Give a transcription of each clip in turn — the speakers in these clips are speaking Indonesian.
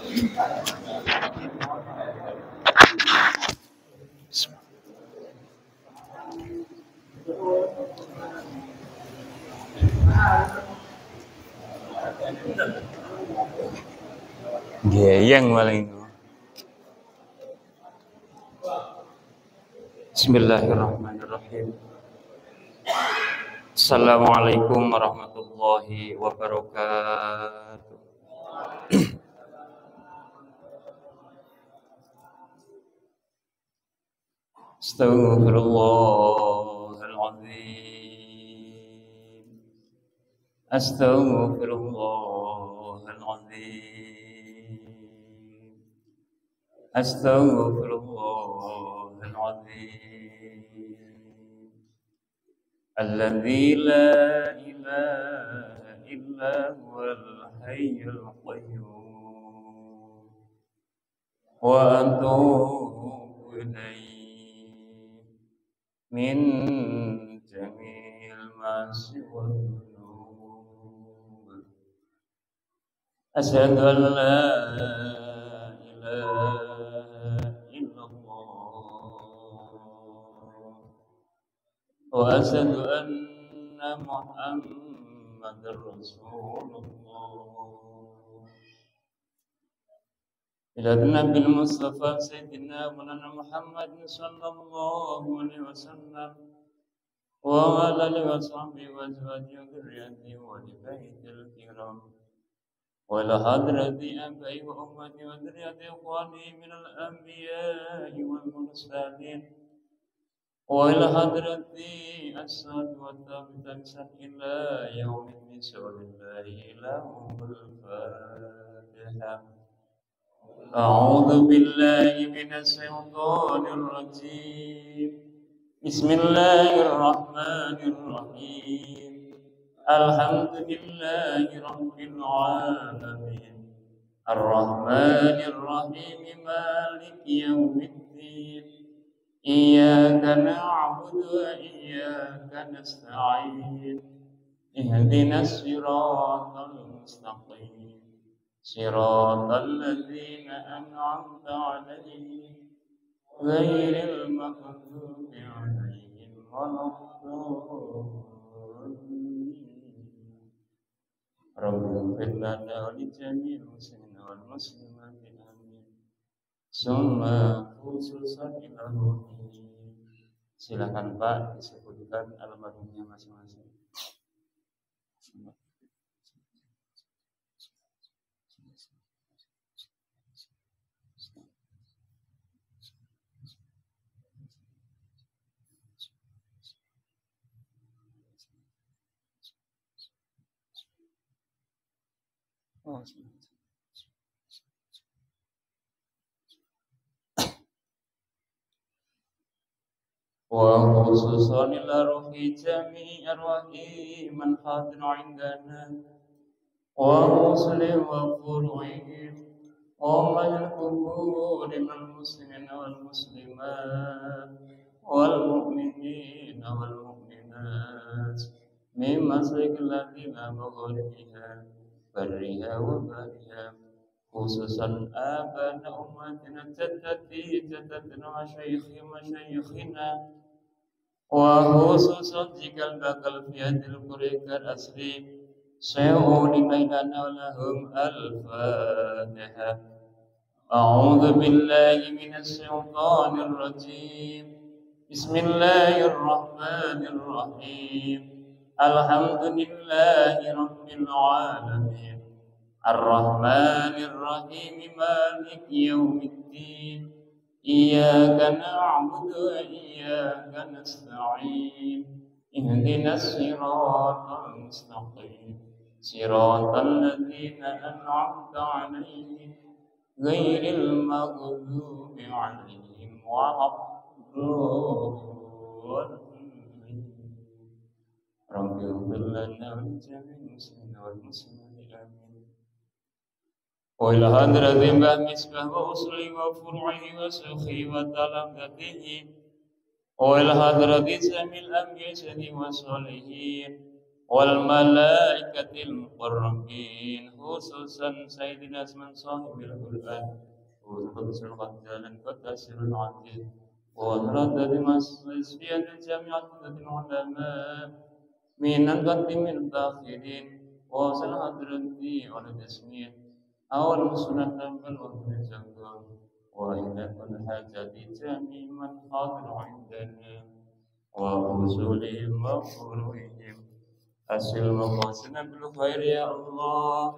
Geyeng paling. Bismillahirrahmanirrahim. Assalamualaikum warahmatullahi wabarakatuh. Astaghfirullahaladzim. Astaghfirullahaladzim. Astaghfirullahaladzim. Alladzi la ilaha illa huwal hayyul qayyum wa atubu ilaihi min jami'il ma'asi wal dhunub. Asyhadu an la ilaha illallah wa asyhadu anna Muhammadar Rasulullah. Ila Nabil Mustafa Sayyidina Maulana Muhammad sallallahu alaihi wasallam wa ala alihi wa sahbihi wa azwajihi wa dhurriyyatihi wa li baitil kiram wa ila hadrati abai wa ummati wa dhurriyyati ikhwani minal anbiya'i wal mursalin wa ila hadrati as-sad wa tabi'in ila yaumin sallallahu ilahul Fatihah. A'udzu billahi minasy syaithanir rajim. Bismillahirrahmanirrahim. Alhamdulillahi rabbil alamin. Ar-Rahmanir Rahim. Maliki yaumiddin. Iyyaka na'budu wa iyyaka nasta'in. Ihdinas siratal mustaqim. Siratal ladzina an'amta 'alaihim ghairil maghdubi 'alaihim waladdallin. Rabbana lana wa li jami'il muslimina wal muslimati amin. Summa khususan ila ruhi. Silakan Pak disebutkan almarhumnya masing-masing. Wa khususan ila ruhi jami'i arwahi man hadir 'indana wa muslim wa furu'ihim wa man kubur minal muslimina wal muslimat wal mu'minina wal mu'minat min masrikil ladina maghribiha barriha wa bahriha khususan abana ummatina jaddatina wa masyayikhina wa khususan jikal bakal fiadil kurikar asri sayuni bainana wa lahum al-Fatihah. A'udzu billahi minasy syaithanir rajim. Bismillahirrahmanirrahim. Alhamdulillahi rabbil alamin. Ar-Rahmanir Rahim. Maliki yaumiddin. Iyyaka na'budu wa iyyaka nasta'in. Ihdinas siratal mustaqim. Siratal ladzina an'amta 'alaihim ghairil maghdubi 'alaihim waladdallin. Rabbi ighfir lana wa li jami'il muslimina wal muslimati amin. Wa ila hadrati Mbah Misbah wa usuli wa furu'ihi wa sukhi wa talamdatihi wa ila hadrati Samil Amjadi wa Solihin والملائكة المقربين خصوصا سيدنا من صاحب القرآن وقدس القدر القدس العزيز وتردد مسجد جميع العلماء من القدم الداخلين وصل حضرتي والتسمية أو المسنة بالوضع الزكاة وإلى كل حاجة جميع من حاضر عندنا وأصولهم وفروعهم أسل مقاصدنا بالخير يا الله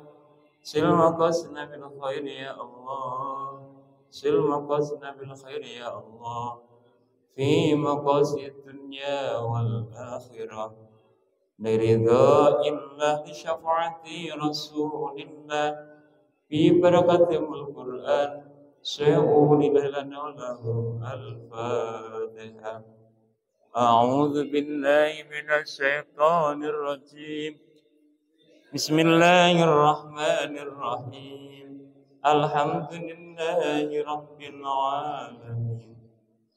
سل مقاصدنا بالخير يا الله سل مقاصدنا بالخير يا الله في مقاصد الدنيا والآخرة لرضاء الله لشفاعة رسول الله في بركة القرآن سيقول لنا ولهم الفاتحة أعوذ بالله من الشيطان الرجيم بسم الله الرحمن الرحيم الحمد لله رب العالمين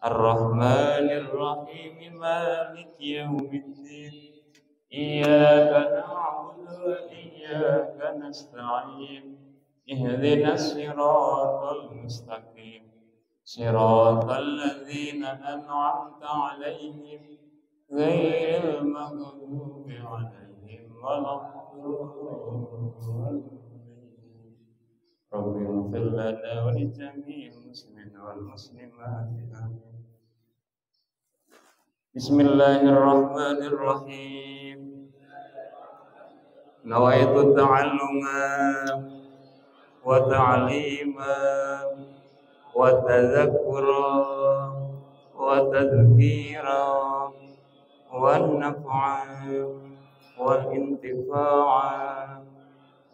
الرحمن الرحيم مالك يوم الدين إياك نعبد وإياك نستعين اهدنا الصراط المستقيم صراط الذين أنعمت عليهم غير المغضوب عليهم ولا الضالين رب اغفر لنا ولجميع المسلمين والمسلمات آمين بسم الله الرحمن الرحيم نويت تعلما وتعليما وتذكرا وتذكيرا والنفعا والانتفاعا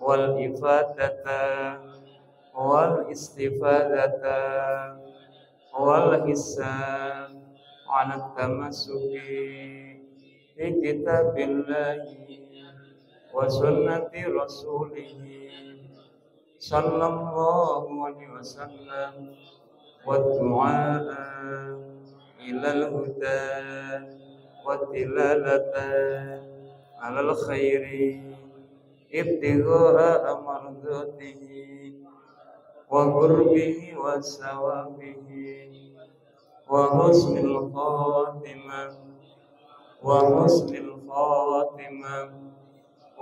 والإفادة والاستفادة والحسان على التمسك بكتاب الله وسنة رسوله صلى الله عليه وسلم والدعاء إلى الهدى والدلالة على الخير ابتغاء مرضاته وقربه وثوابه وحسن الخاتمة وحسن الخاتمة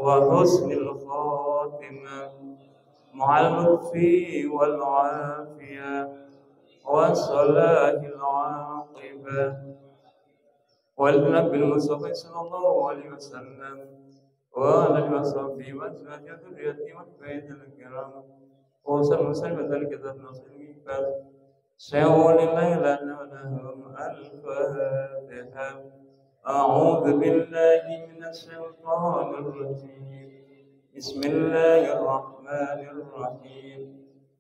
وحسن الخاتمة مع اللطف والعافية وصلاح العاقبة والنبي المصطفى صلى الله عليه وسلم وعلى وصحبه وأزواجه وذريته والبيت الكرام وسلم سلمة الكتاب نصيب سيقول الليل لهم الفاتحة أعوذ بالله من الشيطان الرجيم بسم الله الرحمن الرحيم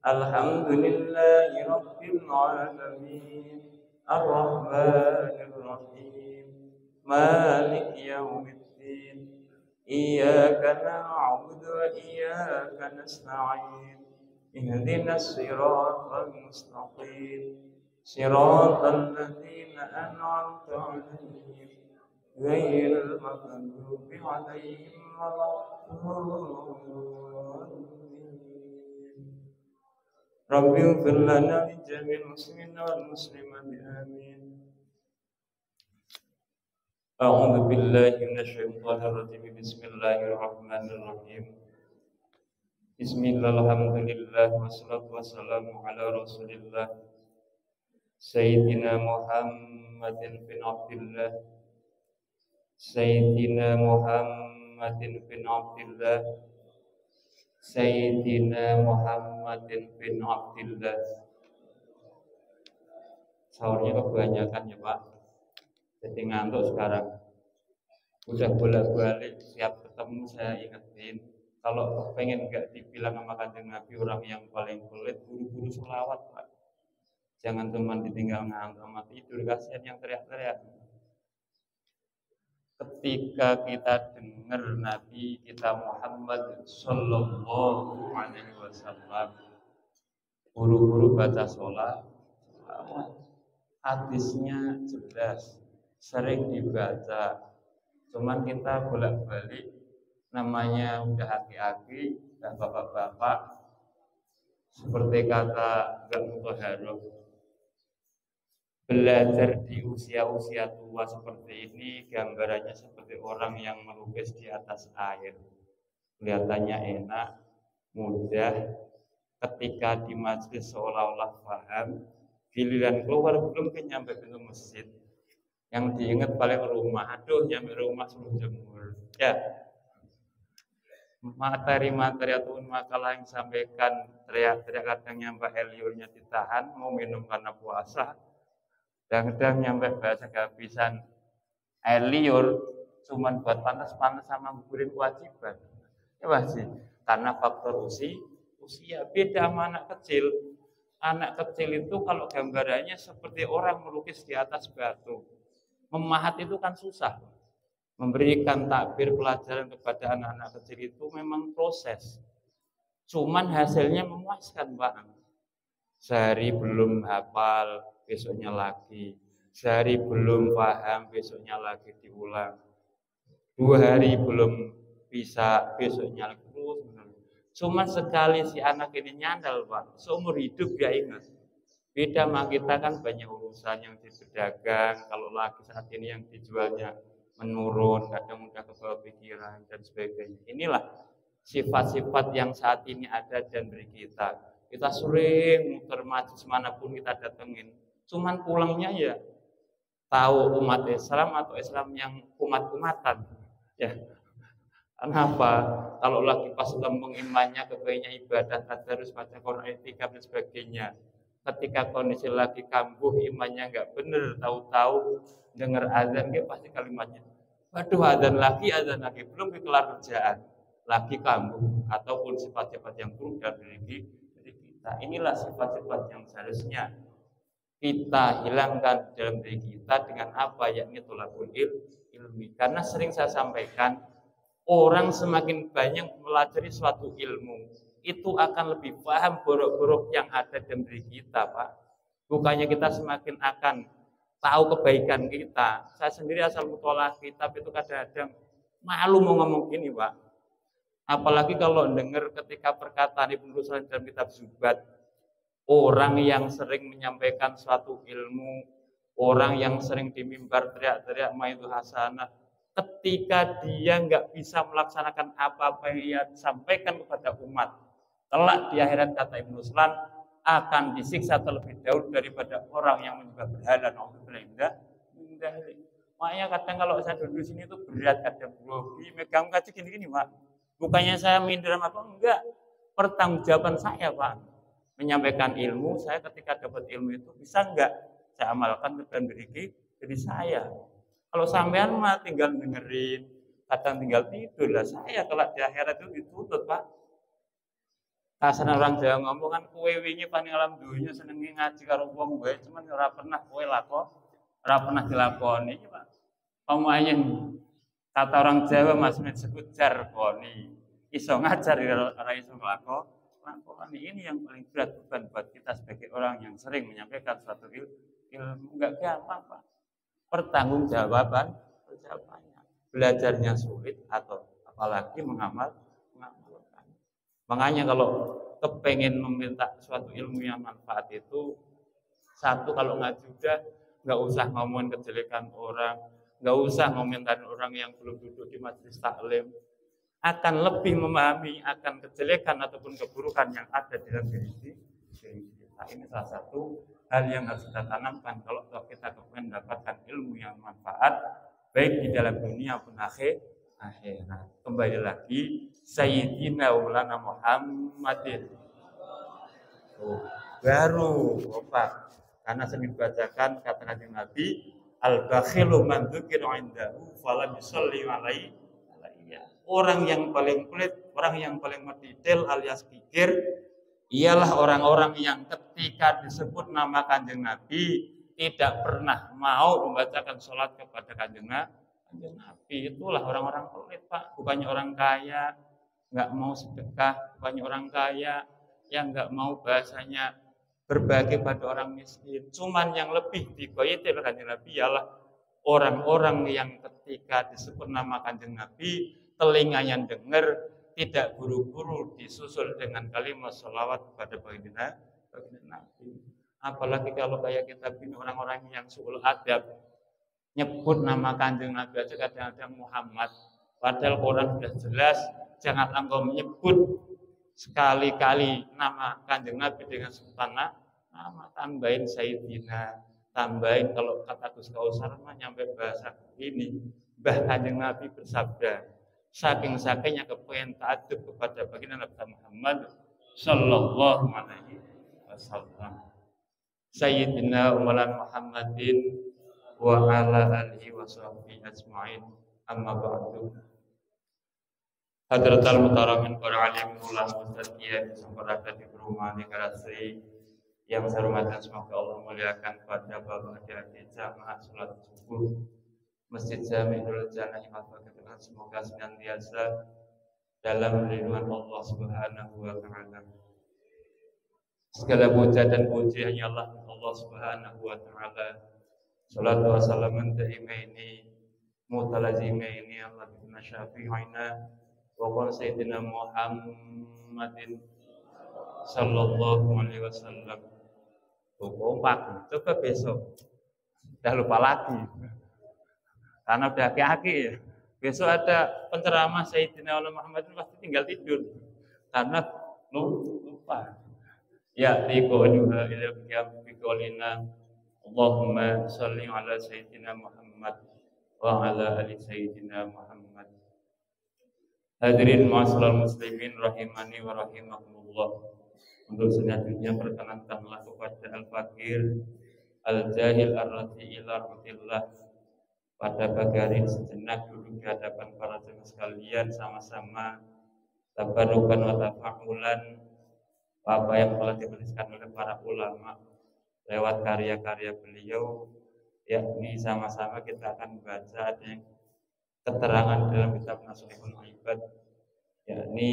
الحمد لله رب العالمين الرحمن الرحيم مالك يوم الدين إياك نعبد وإياك نستعين اهدنا الصراط المستقيم صراط الذين أنعمت عليهم غير المغضوب عليهم ولا الضالين رب اغفر لنا ولجميع المسلمين والمسلمات آمين أعوذ بالله من الشيطان الرجيم بسم الله الرحمن الرحيم بسم الله الحمد لله والصلاة والسلام على رسول الله سيدنا محمد بن عبد الله سيدنا محمد بن عبد الله سيدنا محمد بن عبد الله. Sahurnya kebanyakan ya Pak, jadi ngantuk sekarang. Udah bolak-balik siap ketemu saya ingetin, kalau pengen nggak dibilang sama Kanjeng Nabi orang yang paling pelit, buru-buru sholawat Pak. Jangan cuma ditinggal ngantuk sama tidur, kasihan yang teriak-teriak. Ketika kita dengar Nabi kita Muhammad Sallallahu Alaihi Wasallam buru-buru baca sholat, hadisnya jelas, sering dibaca, Cuman kita bolak-balik, namanya udah aki-aki, udah bapak-bapak, seperti kata Gak Mutahharoh, belajar di usia-usia tua seperti ini gambarannya seperti orang yang melukis di atas air. Kelihatannya enak, mudah, ketika di majelis seolah-olah paham, giliran keluar belum nyampe pintu masjid, yang diingat paling rumah, aduh nyampe rumah suruh jemur. Ya, materi-materi ataupun makalah yang disampaikan teriak-teriak kadang nyampe liurnya ditahan, mau minum karena puasa, dan kadang nyampe bahasa kehabisan air liur, cuman buat panas-panas sama nguburin kewajiban. Ya pasti, karena faktor usia beda sama anak kecil. Anak kecil itu kalau gambarannya seperti orang melukis di atas batu. Memahat itu kan susah. Memberikan takbir pelajaran kepada anak-anak kecil itu memang proses. Cuman hasilnya memuaskan, Pak. Sehari belum hafal, besoknya lagi. Sehari belum paham, besoknya lagi diulang. 2 hari belum bisa, besoknya lagi terus. Cuma sekali si anak ini nyandal, Pak, seumur hidup dia ingat. Beda sama kita kan banyak urusan yang di pedagang, kalau lagi saat ini yang dijualnya menurun, kadang mudah kebawa pikiran dan sebagainya. Inilah sifat-sifat yang saat ini ada dan beri kita. Kita sering muter majlis manapun kita datengin. Cuman pulangnya ya tahu umat Islam atau Islam yang umat-umatan. Ya. Kenapa? Kalau lagi pas lembung imannya, kebayanya ibadah, tadarus, baca Quran, etika dan sebagainya. Ketika kondisi lagi kambuh, imannya nggak bener, tahu-tahu dengar azan, dia pasti kalimatnya, waduh azan lagi, belum dikelar kerjaan, lagi kambuh, ataupun sifat-sifat yang buruk dan diri kita. Inilah sifat-sifat yang seharusnya kita hilangkan dalam diri kita dengan apa? Yakni thalabul ilmi. Karena sering saya sampaikan, orang semakin banyak mempelajari suatu ilmu, itu akan lebih paham borok-borok yang ada dalam diri kita, Pak. Bukannya kita semakin akan tahu kebaikan kita. Saya sendiri asal mutolaah kitab itu kadang-kadang malu mau ngomong gini, Pak. Apalagi kalau dengar ketika perkataan Ibnu Ruslan dalam kitab Zubat, orang yang sering menyampaikan suatu ilmu, orang yang sering di mimbar teriak-teriak maidu hasanah, ketika dia nggak bisa melaksanakan apa-apa yang ia sampaikan kepada umat, kelak di akhirat kata Ibnu Ruslan akan disiksa terlebih dahulu daripada orang yang menyembah berhala. Makanya kadang kalau saya duduk sini itu berat, kadang grogi, megang kaci gini-gini, Pak. Bukannya saya minder apa enggak, pertanggungjawaban saya, Pak, menyampaikan ilmu. Saya ketika dapat ilmu itu bisa enggak saya amalkan ke dalam diri saya. Kalau sampean mah tinggal dengerin, kadang tinggal tidur lah. Saya kalau di akhirat itu dituntut, Pak. Kasar orang Jawa ngomong kan, kowe wingi paling alam dunya senengi ngaji karo wong wae, cuman ora pernah kowe ora pernah dilakoni, Pak. Pamayen kata orang Jawa maksudnya disebut jargoni. Iso ngajar ora iso nglakoni. Ini yang paling berat beban buat kita sebagai orang yang sering menyampaikan suatu ilmu. Enggak gampang, Pak. Pertanggungjawabannya, belajarnya sulit atau apalagi mengamalkan. Makanya kalau kepengen meminta suatu ilmu yang manfaat itu, satu, kalau ngaji udah nggak usah ngomongin kejelekan orang, nggak usah ngomentarin orang yang belum duduk di majelis taklim, akan lebih memahami akan kejelekan ataupun keburukan yang ada di dalam diri kita. Ini salah satu hal yang harus kita tanamkan kalau kita kepengen mendapatkan ilmu yang manfaat baik di dalam dunia maupun akhirat. Kembali lagi, Sayyidina Maulana Muhammadin. Baru Pak, karena sering dibacakan kata Kanjeng Nabi, al-bakhilu man dzukira indahu falam yusalli alaihi. Orang yang paling pelit, orang yang paling mendetail alias pikir, ialah orang-orang yang ketika disebut nama Kanjeng Nabi tidak pernah mau membacakan sholat kepada Kanjeng Nabi. Itulah orang-orang pelit, Pak. Bukannya orang kaya nggak mau sedekah, bukannya orang kaya yang nggak mau bahasanya berbagi pada orang miskin. Cuman yang lebih digoyeti oleh Kanjeng Nabi ialah orang-orang yang ketika disebut nama Kanjeng Nabi, telinganya dengar, tidak buru-buru disusul dengan kalimat sholawat kepada baginda Nabi. Apalagi kalau kayak kita punya orang-orang yang suul adab, nyebut nama Kanjeng Nabi aja kadang-kadang Muhammad, padahal Quran sudah jelas, jangan engkau menyebut sekali-kali nama Kanjeng Nabi dengan sebutan nama, tambahin Sayyidina, tambahin kalau kata Gus Kausar nyampe bahasa ini, Mbah Kanjeng Nabi bersabda, saking-sakingnya kepengen ta'adub kepada baginda Nabi Muhammad sallallahu alaihi wasallam. Sayyidina Umaran Muhammadin wa ala alihi wa sahbihi ajma'in, amma ba'du. Hadratal mutaramin para alim ulama mustaqiya berada di rumah negara Sri yang saya hormati, semoga Allah muliakan pada bapak adik-adik jamaah salat subuh Masjid Jami'ul Jannah Al-Fatihah, semoga senantiasa dalam lindungan Allah Subhanahu wa taala. Segala puja dan puji hanya Allah Subhanahu wa taala. Salatu wassalamu daimaini mutalazimaini ala ibn syafi'ina wa qala sayyidina Muhammadin sallallahu alaihi wasallam. Kompak, coba besok. Udah lupa lagi. Karena udah aki-aki ya. Besok ada penceramah Sayyidina Muhammadin pasti tinggal tidur. Karena lupa. Ya liqa'uha ila qiyam biqaulina Allahumma shalli ala Sayyidina Muhammad wa ala ali Sayyidina Muhammad. Hadirin ma'asyiral muslimin rahimani wa rahimakumullah. Untuk selanjutnya perkenankanlah kepada al-fakir al-jahil ar-rati ila rahmatillah, pada pagi hari sejenak duduk di hadapan para jemaah sekalian, sama-sama tabarukan wa tafa'ulan apa yang telah dituliskan oleh para ulama lewat karya-karya beliau, yakni sama-sama kita akan membaca yang keterangan dalam kitab Nashihul Ibad, yakni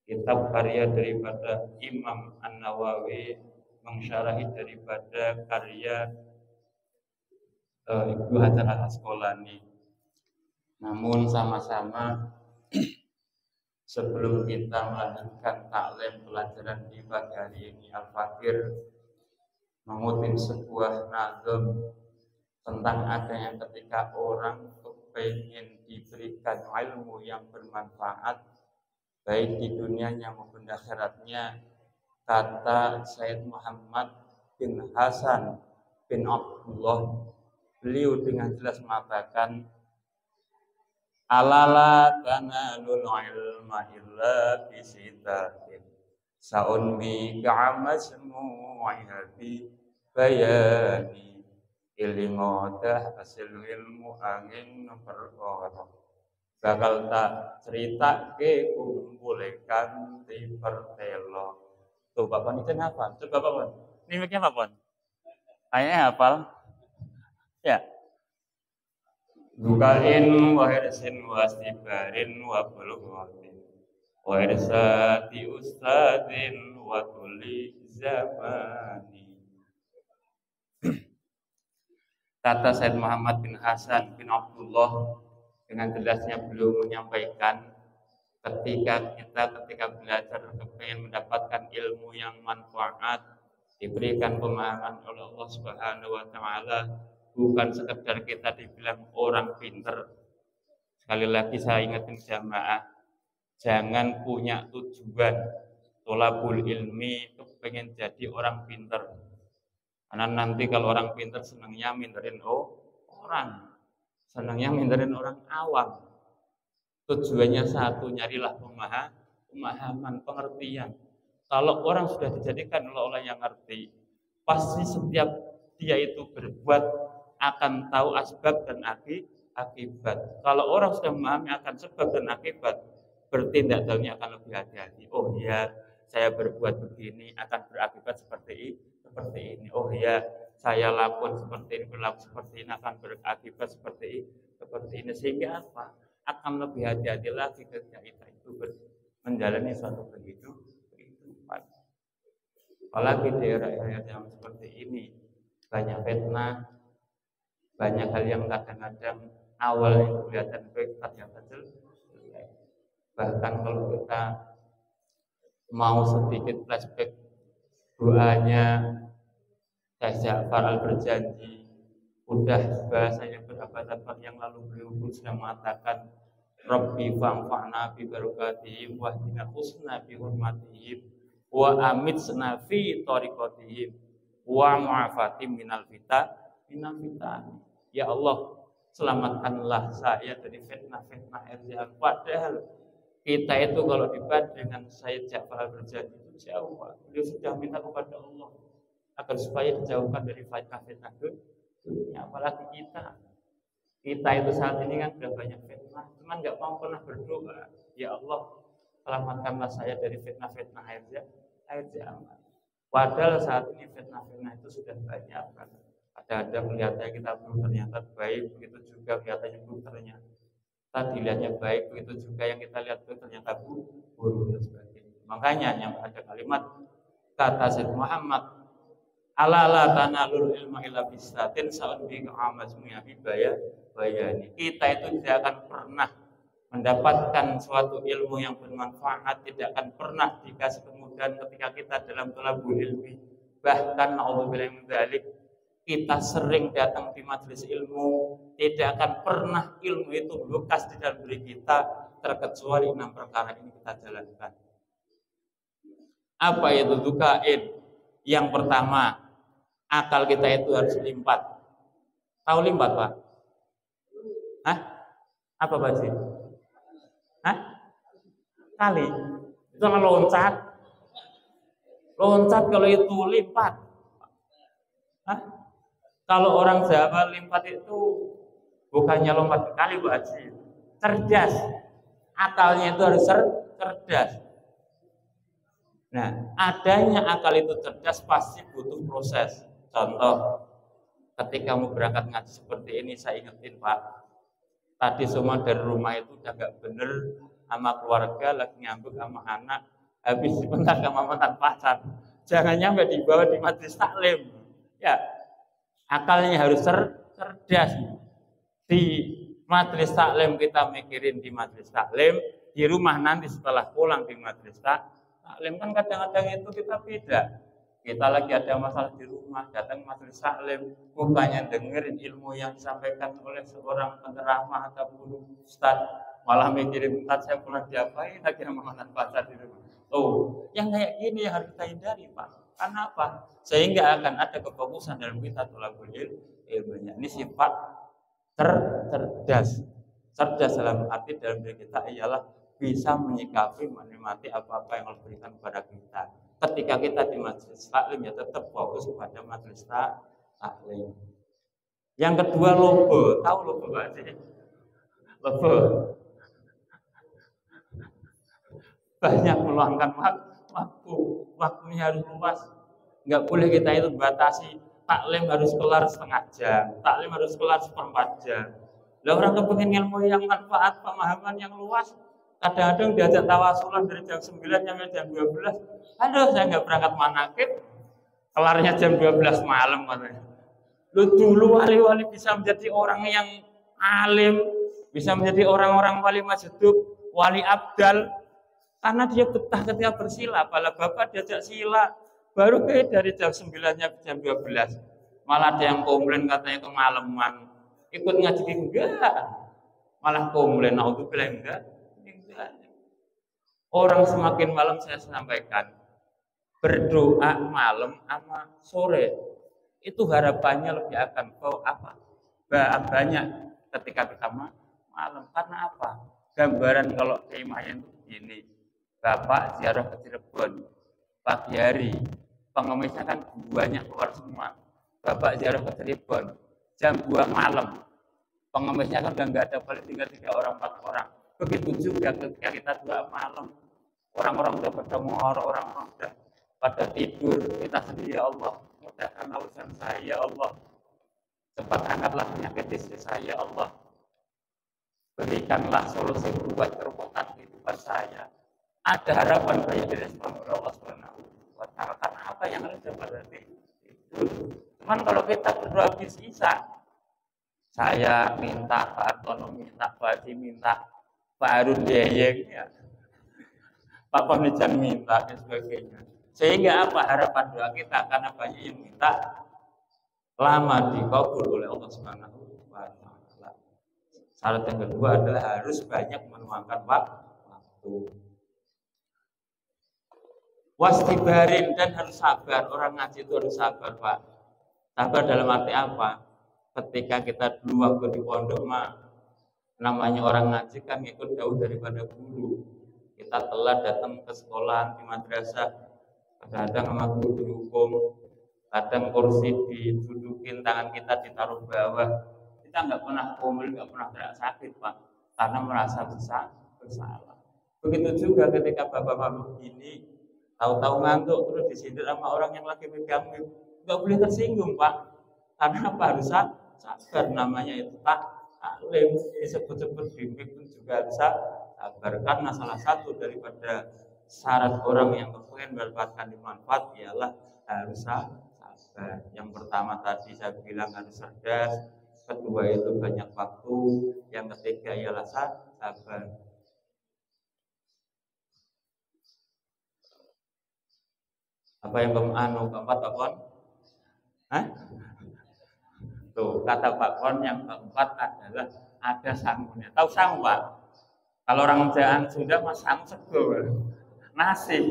kitab karya daripada Imam An-Nawawi mensyarahi daripada karya Ibnu Hajar Al-Asqalani. Namun sama-sama sebelum kita melanjutkan taklim pelajaran di pagi hari ini, Al-Fakir mengutip sebuah nazam tentang adanya ketika orang kepengen diberikan ilmu yang bermanfaat baik di dunianya maupun di akhiratnya. Kata Sayyid Muhammad bin Hasan bin Abdullah, beliau dengan jelas mengatakan, alala tanalul ilma illa bisitatin sa'unbi ka'amasmu'iha bi bayani ilimodah hasil ilmu angin perkara bakal tak cerita ke kumpulkan di pertelo. Tuh Bapak ini hafal. Coba Bapak, ini miknya apa? Kayaknya hafal. Ya. Dukain wa hirsin wa istibarin wa bulughatin wa irsati ustadin wa kulli zamani. Kata Sayyid Muhammad bin Hasan bin Abdullah, dengan jelasnya beliau menyampaikan, ketika belajar ingin mendapatkan ilmu yang manfaat, diberikan pemahaman oleh Allah Subhanahu wa taala, bukan sekedar kita dibilang orang pinter. Sekali lagi saya ingatkan jamaah, jangan punya tujuan tolabul ilmi itu pengen jadi orang pinter. Karena nanti kalau orang pinter senangnya minterin orang, senangnya minterin orang awam. Tujuannya satu, nyarilah pemahaman, pengertian. Kalau orang sudah dijadikan oleh orang yang ngerti, pasti setiap dia itu berbuat akan tahu asbab dan akibat. Kalau orang sudah memahami akan sebab dan akibat, bertindak dalamnya akan lebih hati-hati. Oh ya, saya berbuat begini akan berakibat seperti ini. Oh ya, saya lakukan seperti ini, berlaku seperti ini akan berakibat seperti ini. Sehingga apa? Akan lebih hati-hati lagi ketika kita itu menjalani suatu kehidupan. Apalagi daerah-daerah yang seperti ini, banyak fitnah, Banyak hal yang kadang-kadang awalnya kelihatan baik ternyata jelek. Bahkan kalau kita mau sedikit flashback doanya Syekh Ja'far Al-Berjanji, udah bahasanya berabad-abad yang lalu beliau pun sudah mengatakan Rabbi fa'fa'na bi barakatihim wa hdina husna bi hurmatihim wa amitsna fi tariqatihim wa mu'afatim minal fitan. Ya Allah, selamatkanlah saya dari fitnah-fitnah irjal. Padahal kita itu kalau dibanding dengan Syekh Ja'far Al-Berjanji itu jauh, Pak. Beliau sudah minta kepada Allah agar supaya dijauhkan dari fitnah-fitnah dunia. Apalagi kita itu saat ini kan sudah banyak fitnah, cuman nggak mau pernah berdoa, ya Allah selamatkanlah saya dari fitnah-fitnah air zaman. Padahal saat ini fitnah-fitnah itu sudah banyak kan. Ada kelihatannya kita belum ternyata baik, begitu juga kelihatannya belum ternyata dilihatnya baik, begitu juga yang kita lihat itu ternyata buruk dan sebagainya. Makanya yang ada kalimat kata Syekh Muhammad, ala la tanalul ilma illa bisatin sa'udbi ka'amazmuya bayani. Kita itu tidak akan pernah mendapatkan suatu ilmu yang bermanfaat, tidak akan pernah dikasih kemudahan ketika kita dalam thalabul ilmi. Bahkan na'udzubillahi min dzalik, kita sering datang di majelis ilmu, tidak akan pernah ilmu itu bekas di dalam diri kita terkecuali 6 perkara ini kita jalankan. Apa itu dukain? Yang pertama, akal kita itu harus limpat. Tahu limpat, Pak? Hah? Apa, Pak Ji? Hah? Kali. Itu kan loncat. Loncat kalau itu limpat. Hah? Kalau orang Jawa limpat itu bukannya lompat ke kali, Pak Haji. Cerdas. Akalnya itu harus cerdas. Nah, adanya akal itu cerdas pasti butuh proses. Contoh, ketika mau berangkat ngaji seperti ini, saya ingetin Pak, tadi semua dari rumah itu udah gak bener sama keluarga, lagi ngambek sama anak, habis sebentar sama mantan pacar. Jangan nyampe dibawa di majelis taklim. Ya, akalnya harus cerdas. Di majelis taklim kita mikirin di majelis taklim, di rumah nanti setelah pulang di majelis taklim kan kadang-kadang itu kita beda. Kita lagi ada masalah di rumah, datang majelis taklim, bukannya dengerin ilmu yang disampaikan oleh seorang penceramah ataupun ustaz, malah mikirin entar saya pulang diapain lagi sama mantan pacar di rumah. Oh, yang kayak gini yang harus kita hindari, Pak. Karena apa? Sehingga akan ada kefokusan dalam kita thalabul ilmunya. Ini sifat cerdas. Cerdas dalam arti dalam diri kita ialah bisa menyikapi, menikmati apa-apa yang Allah berikan kepada kita. Ketika kita di majelis taklim ya tetap fokus kepada majelis taklim. Yang kedua lobo, tahu lobo Pak Haji? Lobo banyak meluangkan waktunya harus luas. Nggak boleh kita itu batasi. Taklim harus kelar setengah jam, taklim harus kelar 1/4 jam. Lah orang kepengen ilmu yang manfaat, pemahaman yang luas, kadang-kadang diajak tawasulan dari jam 9 sampai jam 12. Aduh, saya nggak berangkat manakib, kelarnya jam 12 malam katanya. Lu dulu wali-wali bisa menjadi orang yang alim, bisa menjadi orang-orang wali majdub, wali abdal, karena dia betah ketika bersila. Pala bapak diajak sila, baru dari jam 9-nya ke jam 12. Malah ada yang komplain katanya kemalaman. Ikut ngaji enggak, malah komplain, naudzubillah enggak. Orang semakin malam saya sampaikan, berdoa malam sama sore itu harapannya lebih akan banyak ketika kita malam. Karena apa? Gambaran kalau kemahnya itu begini, bapak ziarah ke Cirebon pagi hari, pengemisnya kan banyak keluar semua. Bapak ziarah ke Cirebon jam 2 malam, pengemisnya kan udah nggak ada, paling tinggal 3 orang 4 orang. Begitu juga ketika kita 2 malam, orang-orang udah pada mohor, orang-orang udah pada tidur, kita sendiri ya Allah, mudahkan urusan saya ya Allah, cepat angkatlah penyakit istri saya ya Allah, berikanlah solusi buat kerepotan kehidupan saya. Ada harapan banyak dari Allah Subhanahu wa Ta'ala. Karena apa yang harus dapat dari itu? Cuman kalau kita berdoa bisa, Saya minta, Pak Artono minta, Pak Haji minta, Pak Harun Deyeng, ya. Pak Panijan minta dan sebagainya. Sehingga apa harapan doa kita? Karena banyak yang minta lama dikabul oleh Allah Subhanahu wa taala. Syarat yang kedua adalah harus banyak menuangkan waktu. Wastibarin, dan harus sabar. Orang ngaji itu harus sabar, Pak. Sabar dalam arti apa? Ketika kita dulu waktu di pondok namanya orang ngaji kan ikut jauh daripada guru. Kita telah datang ke sekolah di madrasah, kadang sama guru dihukum, kadang kursi didudukin, tangan kita ditaruh bawah. Kita nggak pernah komel, nggak pernah teriak sakit, Pak, karena merasa bersalah. Begitu juga ketika bapak-bapak ini tahu-tahu ngantuk terus disindir sama orang yang lagi megang mic, nggak boleh tersinggung, Pak, karena apa? Harus sabar. Namanya itu taklim, disebut-sebut bimbing pun juga harus sabar, karena salah satu daripada syarat orang yang kepengen mendapatkan manfaat ialah harus sabar. Yang pertama tadi saya bilang harus cerdas, kedua itu banyak waktu, yang ketiga ialah sabar. Apa yang keempat, Pak Pon? Tuh, kata Pak Pon yang keempat adalah ada sangunya. Tahu sangu, Pak? Kalau orang Jawa Sunda mas sangu sego, nasi.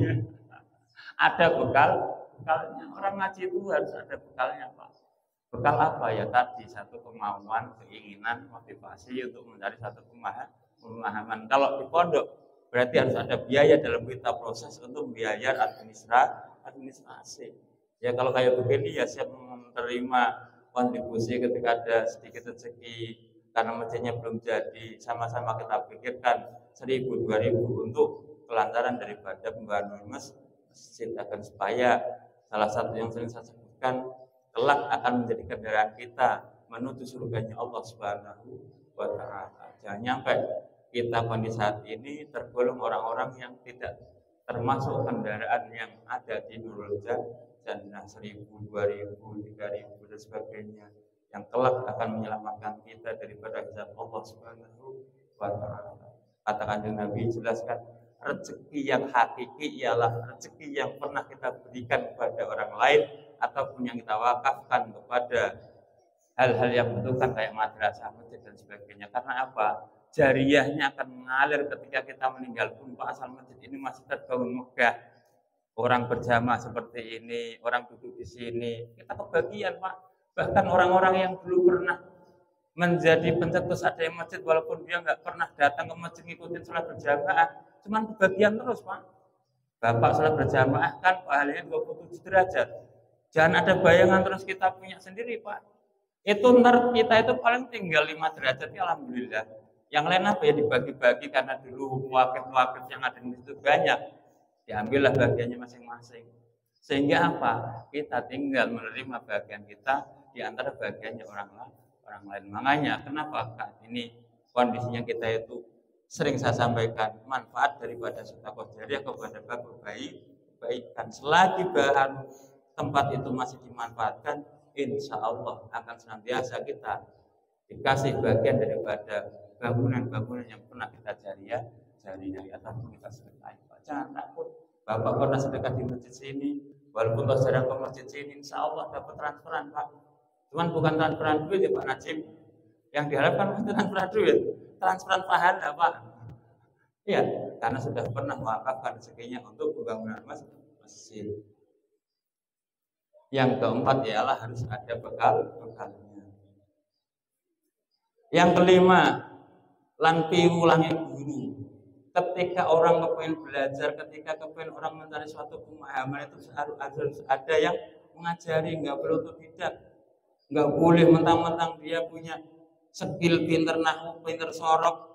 Ada bekalnya. Orang ngaji itu harus ada bekalnya, Pak. Bekal apa ya? Tadi satu kemauan, keinginan, motivasi untuk mencari satu pemahaman. Kalau di pondok berarti harus ada biaya dalam kita proses untuk membiayai administrasi. Ya kalau kayak begini ya siap menerima kontribusi ketika ada sedikit rezeki, karena masjidnya belum jadi, sama-sama kita pikirkan 1.000, 2.000 untuk kelancaran daripada pembangunan masjid, akan supaya salah satu yang sering saya sebutkan, kelak akan menjadi kendaraan kita menuju surganya Allah Subhanahu wa taala. Jangan nyampe kita kondisi saat ini tergolong orang-orang yang tidak termasuk kendaraan yang ada di Nurul Jannah 1.000, 2.000, 3.000 dan sebagainya, yang kelak akan menyelamatkan kita daripada azab Allah Subhanahu wa taala. Kata Kanjeng Nabi jelaskan, rezeki yang hakiki ialah rezeki yang pernah kita berikan kepada orang lain ataupun yang kita wakafkan kepada hal-hal yang membutuhkan kayak madrasah, masjid dan sebagainya. Karena apa? Jariyahnya akan mengalir ketika kita meninggal pun, Pak, asal masjid ini masih terbangun megah, orang berjamaah seperti ini, orang duduk di sini, kita kebagian, Pak. Bahkan orang-orang yang dulu pernah menjadi pencetus ada masjid, walaupun dia nggak pernah datang ke masjid ngikutin sholat berjamaah, cuman kebagian terus, Pak. Bapak sholat berjamaah kan pahalanya 27 derajat. Jangan ada bayangan terus kita punya sendiri, Pak. Itu ntar kita itu paling tinggal 5 derajat, ya alhamdulillah. Yang lain apa ya dibagi-bagi, karena dulu wakif yang ada di situ banyak, diambillah bagiannya masing-masing. Sehingga apa? Kita tinggal menerima bagian kita di antara bagiannya orang lain. Makanya kenapa saat ini kondisinya kita itu sering saya sampaikan, manfaat daripada sedekah jariyah kepada kebaikan. Selagi bahan tempat itu masih dimanfaatkan, insya Allah akan senantiasa kita dikasih bagian daripada bangunan-bangunan yang pernah kita jariyah ataupun kita sedekah. Jangan takut. Bapak pernah sedekah di masjid sini, walaupun kalau sedang ke masjid sini, insya Allah dapat transferan, Pak. Cuman bukan transferan duit ya Pak Najib. Yang diharapkan bukan transferan duit, transferan pahala, Pak. Iya, karena sudah pernah mewakafkan rezekinya untuk pembangunan masjid. Yang keempat ialah harus ada bekalnya. Yang kelima, lan piwulangi guru. Ketika orang kepengen belajar, ketika kepengen orang mencari suatu pemahaman, itu harus ada yang mengajari, nggak perlu otodidak. Nggak boleh mentang-mentang dia punya skill pinter nahwu, pinter sorok,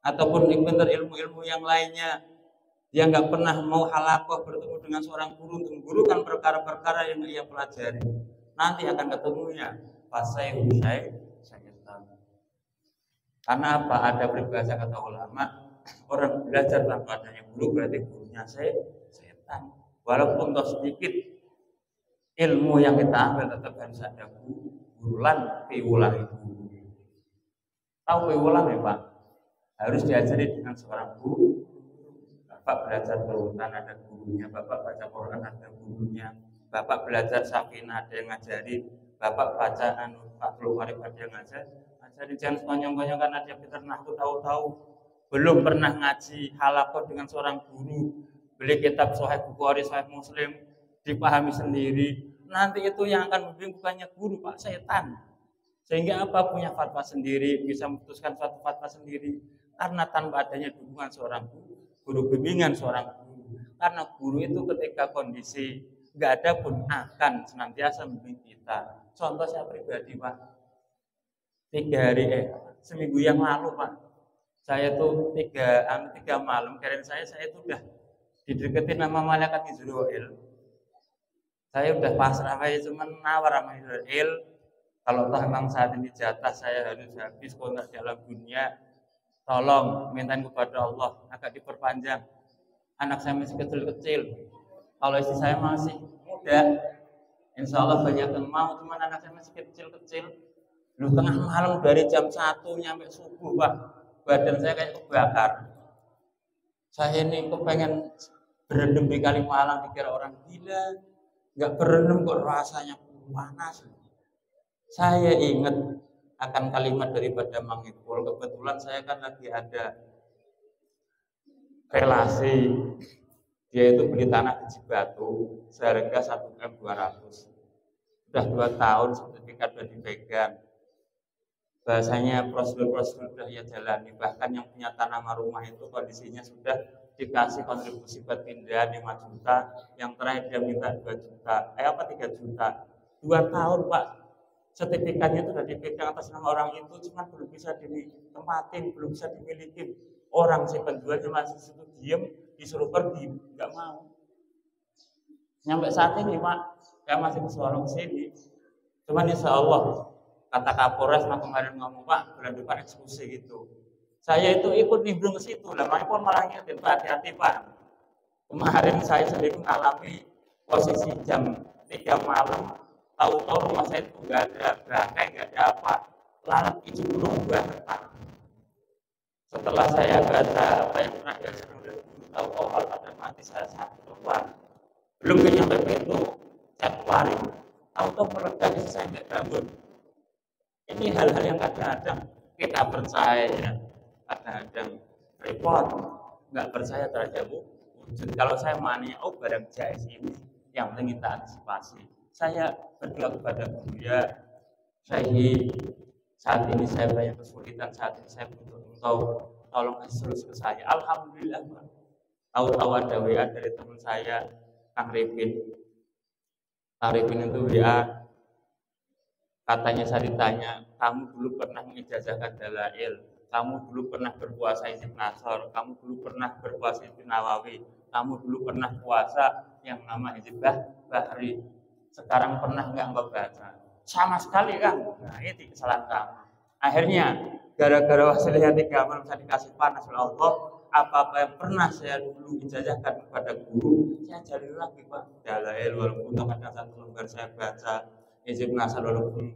ataupun pinter ilmu-ilmu yang lainnya. Dia nggak pernah mau halakoh bertemu dengan seorang guru untuk menggurukan perkara-perkara yang ia pelajari. Nanti akan ketemunya fasai syaitan. Karena apa? Ada peribahasa kata ulama, orang belajar tanpa adanya guru berarti gurunya setan. Walaupun toh sedikit ilmu yang kita ambil tetap harus ada guru lan piwulangi guru. Tahu piwulan ya Pak? Harus diajari dengan seorang guru. Bapak belajar berurutan ada gurunya, Bapak baca Quran ada gurunya, Bapak belajar sakinah ada yang ngajari, Bapak baca Fathul Qorib ada yang ngajari. Jangan konyong-konyong karena dia pintar nahwu tahu-tahu belum pernah ngaji halaqah dengan seorang guru, beli kitab Sahih Bukhari, Sahih Muslim, dipahami sendiri. Nanti itu yang akan membimbing bukannya guru, Pak, setan. Sehingga apa, punya fatwa sendiri, bisa memutuskan suatu fatwa sendiri. Karena tanpa adanya dukungan seorang guru bimbingan seorang guru. Karena guru itu ketika kondisi nggak ada pun akan senantiasa membimbing kita. Contoh saya pribadi Pak, 3 yang lalu Pak, saya tuh tiga malam, keren saya itu udah dideketin nama malaikat Israel. Saya udah pasrah aja, cuman nawar sama Israel. Kalau toh memang saat ini jatah saya harus habis kontrak dalam dunia, tolong mintain kepada Allah agak diperpanjang. Anak saya masih kecil-kecil. Kalau istri saya masih muda, insya Allah banyak yang mau. Cuman anak saya masih kecil-kecil. Lu tengah malam dari jam 1 nyampe subuh Pak, badan saya kayak kebakar. Saya ini kepengen berendam di kali malam, dikira orang gila. Nggak berendam kok rasanya panas. Saya ingat akan kalimat daripada Mang Iqbal. Kebetulan saya kan lagi ada relasi, dia itu beli tanah di Cibatu seharga 1.200. Sudah 2 tahun sertifikat sudah dipegang. Bahasanya prosedur-prosedur sudah ia jalani. Bahkan yang punya tanah rumah itu kondisinya sudah dikasih kontribusi buat pindahan 5 juta. Yang terakhir dia minta 2 juta. 3 juta. 2 tahun Pak. Sertifikatnya itu sudah dipegang atas nama orang itu, cuma belum bisa ditempatin, belum bisa dimiliki. Orang si penjualnya masih situ diem, disuruh pergi, nggak mau. Nyampe saat ini Pak, saya masih kesuara sini. Cuman insya Allah, kata Kapolres kemarin ngomong Pak, bulan depan eksekusi gitu. Saya itu ikut nimbrung ke situ, namanya pun malah ngingetin Pak, hati-hati Pak. Kemarin saya sendiri mengalami posisi jam 3 malam. Tahu-tahu rumah saya itu nggak ada bangkai, nggak ada apa, lalat itu belum banget. Setelah saya baca apa yang pernah dia sudah tahu ada mati saya keluar, belum nyampe pintu, saya keluarin, tahu-tahu meledak saya nggak bangun. Ini hal-hal yang kadang-kadang kita percaya, kadang-kadang repot, nggak percaya terhadap wujud. Kalau saya mania, barang jais ini, yang penting kita antisipasi. Saya berdoa kepada Buya, saat ini saya banyak kesulitan, saat ini saya butuh engkau, tolong kasih solusi ke saya. Alhamdulillah Pak. Tahu-tahu ada WA dari teman saya, Kang Ripin. Kang Ripin itu WA, katanya saya ditanya, kamu dulu pernah mengijazahkan dalail, kamu dulu pernah berpuasa Hizib Nasr, kamu dulu pernah berpuasa Hizib Nawawi, kamu dulu pernah puasa yang nama Hizib Bahri. Sekarang pernah nggak engkau baca? Sama sekali kan? Nah ini kesalahan kamu. Akhirnya gara-gara hasilnya 3 malam saya dikasih panas oleh Allah, apa-apa yang pernah saya dulu ijazahkan kepada guru, saya jalin lagi Pak. Dalail walaupun kadang 1 lembar saya baca, Hizib Nasr walaupun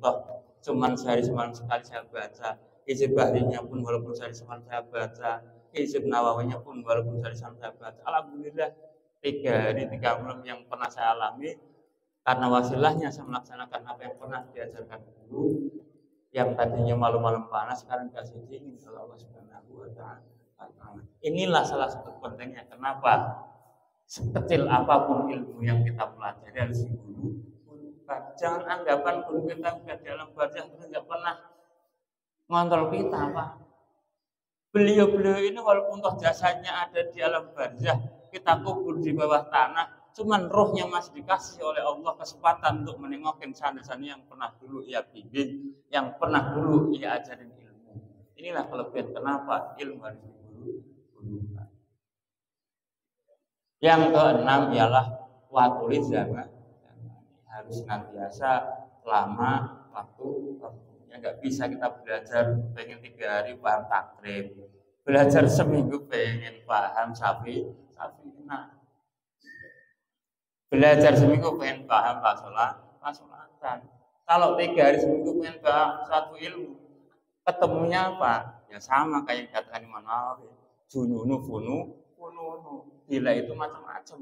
cuman sehari semalam sekali saya baca, Hizib Bahrinya pun walaupun sehari semalam saya baca, Hizib Nawawinya pun walaupun sehari semalam saya baca. Alhamdulillah 3 hari 3 malam yang pernah saya alami, karena wasilahnya saya melaksanakan apa yang pernah diajarkan guru, yang tadinya malam-malam panas sekarang dikasih dingin oleh Allah Subhanahu wa Ta'ala. Inilah salah satu pentingnya kenapa sekecil apapun ilmu yang kita pelajari harus diguru. Jangan anggapan guru kita di dalam barzah itu nggak pernah ngontrol kita Pak. Beliau-beliau ini walaupun toh jasanya ada di alam barzah, kita kubur di bawah tanah, cuman rohnya masih dikasih oleh Allah kesempatan untuk menengokin sana-sana yang pernah dulu ia bimbing, yang pernah dulu ia ajarin ilmu. Inilah kelebihan kenapa ilmu harus diguru. Yang keenam ialah waktu zaman, harus senantiasa lama waktunya. Nggak bisa kita belajar pengen 3 hari paham takrib, belajar seminggu pengen paham sapi. Nah, belajar seminggu pengen paham pasolatan. Kalau 3 hari seminggu pengen paham satu ilmu, Ketemunya apa? Ya sama kayak katakan Imam Nawawi. Jununu fununu. Gila itu macam-macam.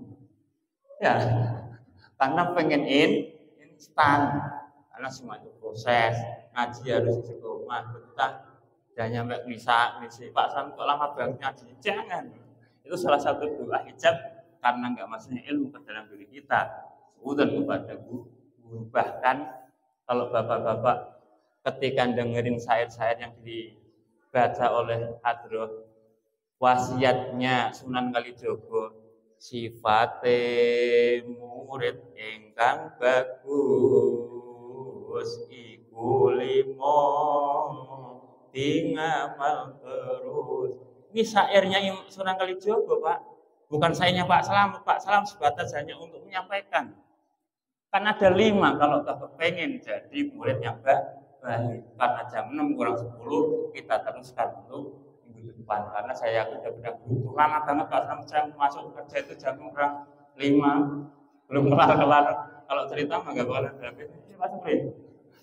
Ya, karena pengen instan. Karena semua itu proses. Ngaji harus istiqomah. Kita jangan nyampe bisa Pak Sam kok lama banget ngaji. Jangan. Itu salah satu doa hijab karena nggak masuknya ilmu ke dalam diri kita. Suudzon kepada guru. Bahkan kalau bapak-bapak ketika dengerin syair-syair yang dibaca oleh Hadroh, wasiatnya Sunan Kalijogo, sifate murid ingkang bagus iku limo tingamal terus. Ini syairnya Sunan Kalijogo, Pak. Bukan syairnya Pak Slamet. Pak Slamet sebatas hanya untuk menyampaikan. Kan ada 5 kalau Bapak pengen jadi murid yang baik. Karena jam 6 kurang 10 kita teruskan untuk minggu depan. Karena saya udah butuh lama banget Pak Slamet. Saya masuk kerja itu jam kurang 5. Belum kelar-kelar. Kalau cerita mah gak boleh. Ini Pak Slamet.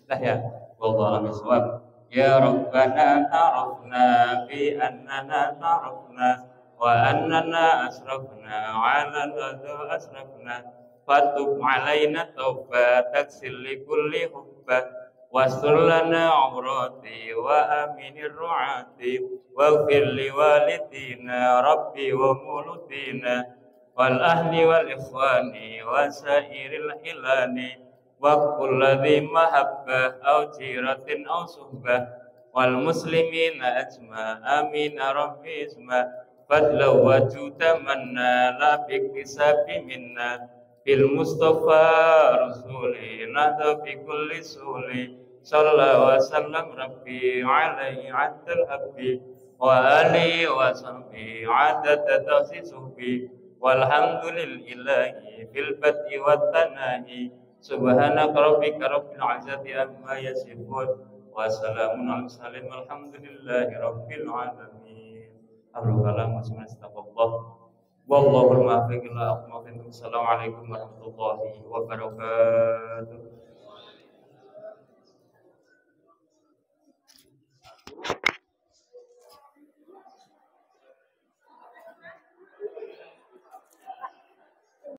Nah ya, wallahu a'lam. Ya Rabbana ta'rafna bi annana ta'rafna wa annana asrafna 'ala al-adha asrafna fatub 'alaina taubat taksil li kulli hubba wastur lana 'urati wa aminir ru'ati waghfir li walidina rabbi wa mulutina wal ahli wal ikhwani wa sairil hilani wa kulladhi mahabbah au jiratin au suhbah wal muslimina ajma amin rabbi isma fadla wa jutamanna la biktisabi minna bil mustafa rasuli nada fi kulli suli sallallahu wa sallam rabbi alaihi addal habbi wa ali wa sahbi adada tasisubi walhamdulillahi fil bad'i wat tanahi subhanaka rabbika rabbil izzati amma yasifun wa salamun alal mursalin walhamdulillahi rabbil alamin. Alhamdulillah astagfirullah wallahu al-muwaffiq ila aqwamit. Assalamualaikum warahmatullahi wabarakatuh.